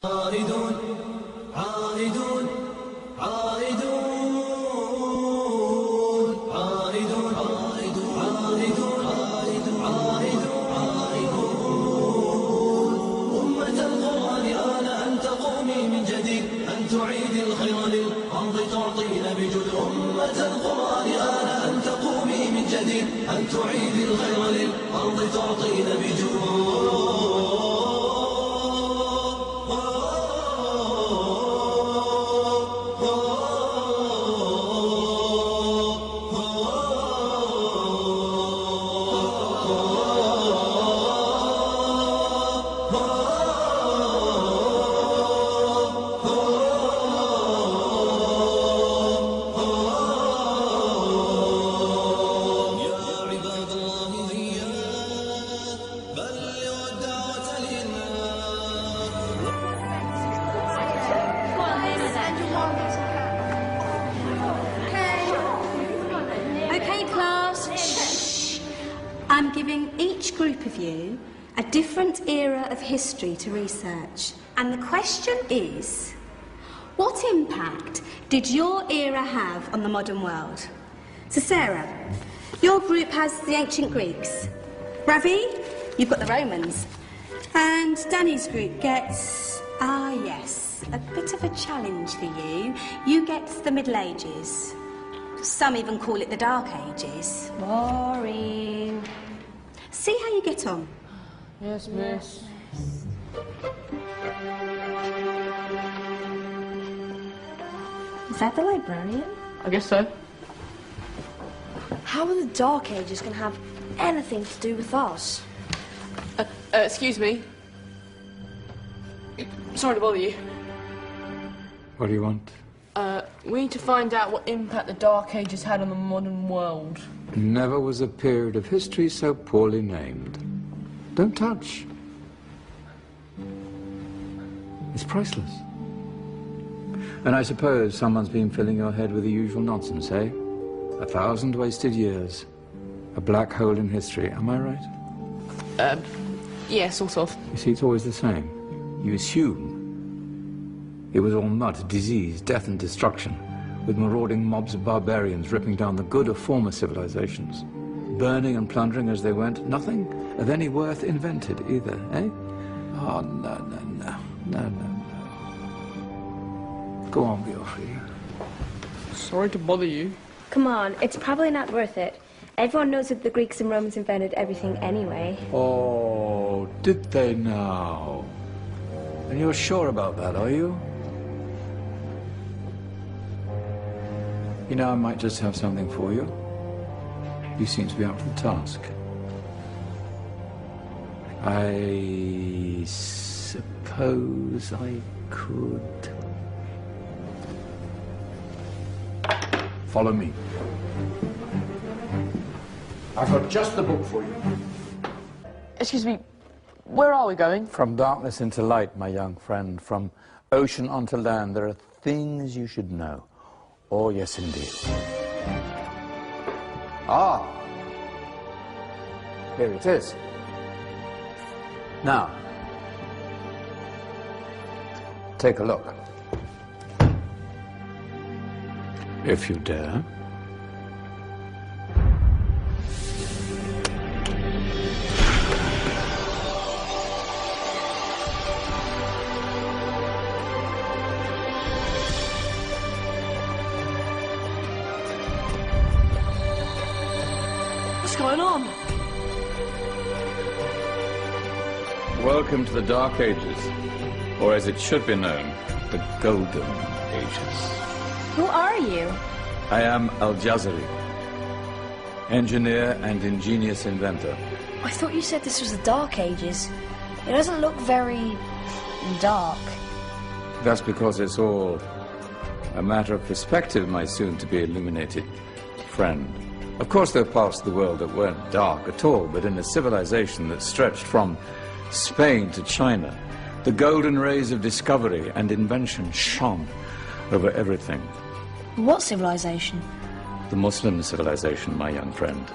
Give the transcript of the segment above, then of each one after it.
عائدون عائدون عائدون عائدون عائدون عائدون عائدون عائدون أمة القرآن آن أن تقومي من جديد أن تعيدي الخير للأرض تعطين بجود أمة القرآن آن أن تقومي من جديد أن تعيدي الخير للأرض تعطين بجود I'm giving each group of you a different era of history to research. And the question is, what impact did your era have on the modern world? So Sarah, your group has the ancient Greeks. Ravi, you've got the Romans. And Danny's group gets, yes, a bit of a challenge for you. You get the Middle Ages. Some even call it the Dark Ages. Boring. See how you get on. Yes, miss. Is that the librarian? I guess so. How are the Dark Ages going to have anything to do with us? Excuse me. Sorry to bother you. What do you want? We need to find out what impact the Dark Ages had on the modern world. Never was a period of history so poorly named. Don't touch. It's priceless. And I suppose someone's been filling your head with the usual nonsense, eh? 1,000 wasted years. A black hole in history, am I right? Yeah, sort of. You see, it's always the same. You assume it was all mud, disease, death and destruction, with marauding mobs of barbarians ripping down the good of former civilizations, burning and plundering as they went. Nothing of any worth invented either, eh? Oh, no, no, no, no, no, no. Go on, Geoffrey. Sorry to bother you. Come on, it's probably not worth it. Everyone knows that the Greeks and Romans invented everything anyway. Oh, did they now? And you're sure about that, are you? You know, I might just have something for you. You seem to be up to the task. I suppose I could... Follow me. I've got just the book for you. Excuse me, where are we going? From darkness into light, my young friend. From ocean onto land, there are things you should know. Oh, yes, indeed. Ah! Here it is. Now, take a look. If you dare. What's going on? Welcome to the Dark Ages, or as it should be known, the Golden Ages. Who are you? I am Al-Jazari, engineer and ingenious inventor. I thought you said this was the Dark Ages. It doesn't look very... dark. That's because it's all a matter of perspective, my soon-to-be illuminated friend. Of course, there are parts of the world that weren't dark at all, but in a civilization that stretched from Spain to China, the golden rays of discovery and invention shone over everything. What civilization? The Muslim civilization, my young friend.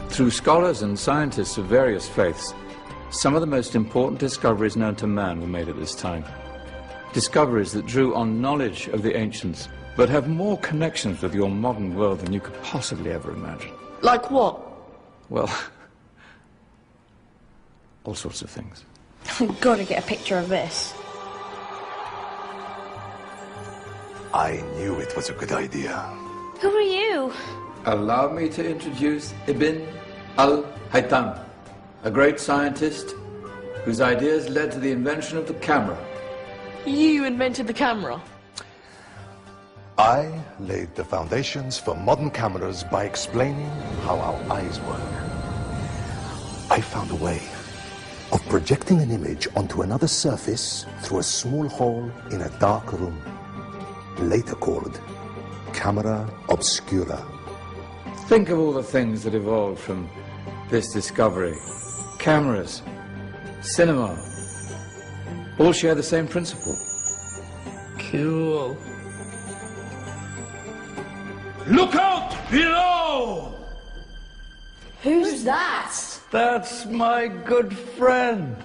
Through scholars and scientists of various faiths, some of the most important discoveries known to man were made at this time. Discoveries that drew on knowledge of the ancients, but have more connections with your modern world than you could possibly ever imagine. Like what? Well, all sorts of things. I've got to get a picture of this. I knew it was a good idea. Who are you? Allow me to introduce Ibn al-Haytham, a great scientist whose ideas led to the invention of the camera. You invented the camera? I laid the foundations for modern cameras by explaining how our eyes work. I found a way of projecting an image onto another surface through a small hole in a dark room, later called camera obscura. Think of all the things that evolved from this discovery. Cameras, cinema, all share the same principle. Cool. Look out below! Who's that? That's my good friend,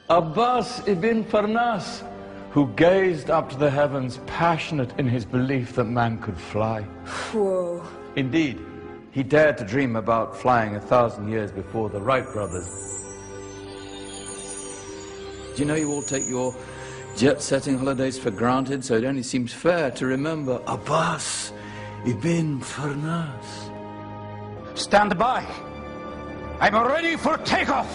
Abbas ibn Farnas, who gazed up to the heavens, passionate in his belief that man could fly. Whoa. Indeed, he dared to dream about flying 1,000 years before the Wright brothers. Do you know you all take your jet-setting holidays for granted, so it only seems fair to remember Abbas ibn Farnas. Stand by. I'm ready for takeoff.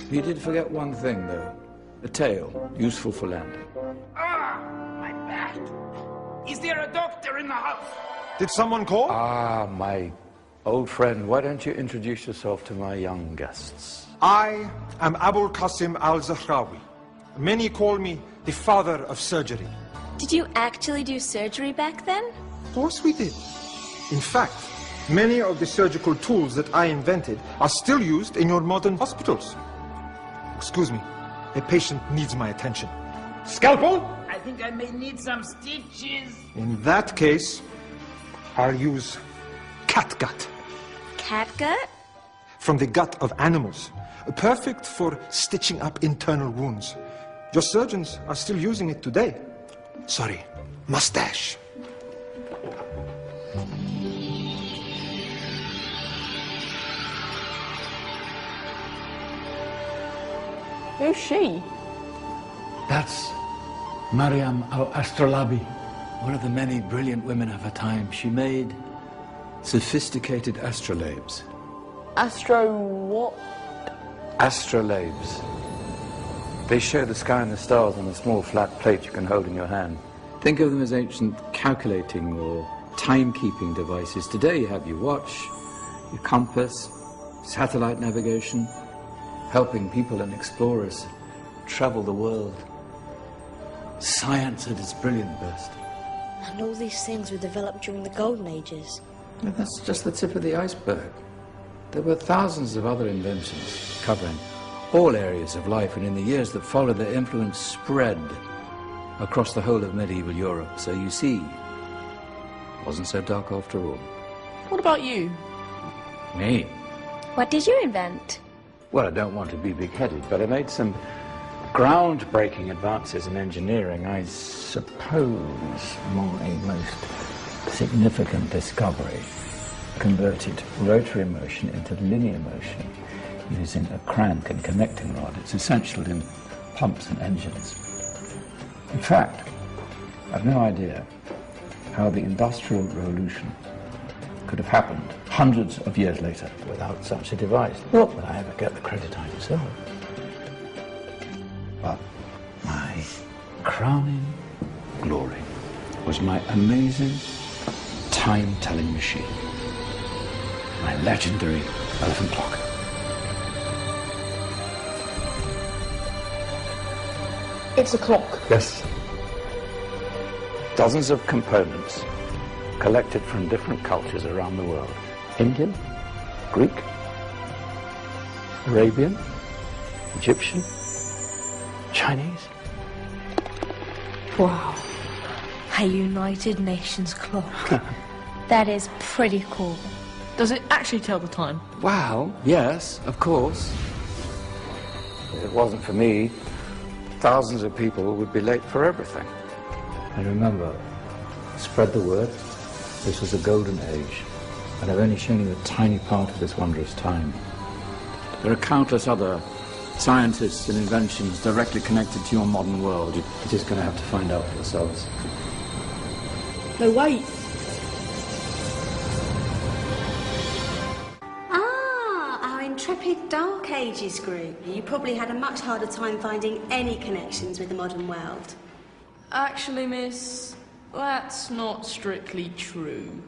He did forget one thing, though. A tail, useful for landing. My back. Is there a doctor in the house? Did someone call? Ah, my old friend, why don't you introduce yourself to my young guests? I am Abul Qasim al-Zahrawi. Many call me the father of surgery. Did you actually do surgery back then? Of course we did. In fact, many of the surgical tools that I invented are still used in your modern hospitals. Excuse me, a patient needs my attention. Scalpel? I think I may need some stitches. In that case, I'll use catgut. Catgut? From the gut of animals. Perfect for stitching up internal wounds. Your surgeons are still using it today. Sorry, mustache. Who's she? That's Maryam al-Astrolabi, one of the many brilliant women of her time. She made sophisticated astrolabes. Astro what? Astrolabes. They show the sky and the stars on a small flat plate you can hold in your hand. Think of them as ancient calculating or timekeeping devices. Today you have your watch, your compass, satellite navigation, helping people and explorers travel the world. Science at its brilliant best. And all these things were developed during the Golden Ages. And that's just the tip of the iceberg. There were thousands of other inventions covering all areas of life, and in the years that followed, their influence spread across the whole of medieval Europe. So you see, it wasn't so dark after all. What about you? Me? What did you invent? Well, I don't want to be big-headed, but I made some groundbreaking advances in engineering. I suppose my most significant discovery converted rotary motion into linear motion using a crank and connecting rod. It's essential in pumps and engines. In fact, I've no idea how the Industrial Revolution could have happened hundreds of years later without such a device. Not that I ever get the credit I deserve. But my crowning glory was my amazing time-telling machine. My legendary elephant clock. It's a clock. Yes. Dozens of components collected from different cultures around the world. Indian, Greek, Arabian, Egyptian, Chinese. Wow. A United Nations clock. That is pretty cool. Does it actually tell the time? Wow, yes, of course. If it wasn't for me, thousands of people would be late for everything. And remember, spread the word. This was a golden age, and I've only shown you a tiny part of this wondrous time. There are countless other scientists and inventions directly connected to your modern world. You're just going to have to find out for yourselves. No, wait. Our intrepid Dark Ages group. You probably had a much harder time finding any connections with the modern world. Actually, miss, that's not strictly true.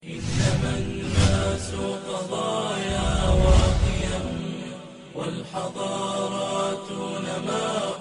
إنما الناس قضايا وقيم والحضارات نماء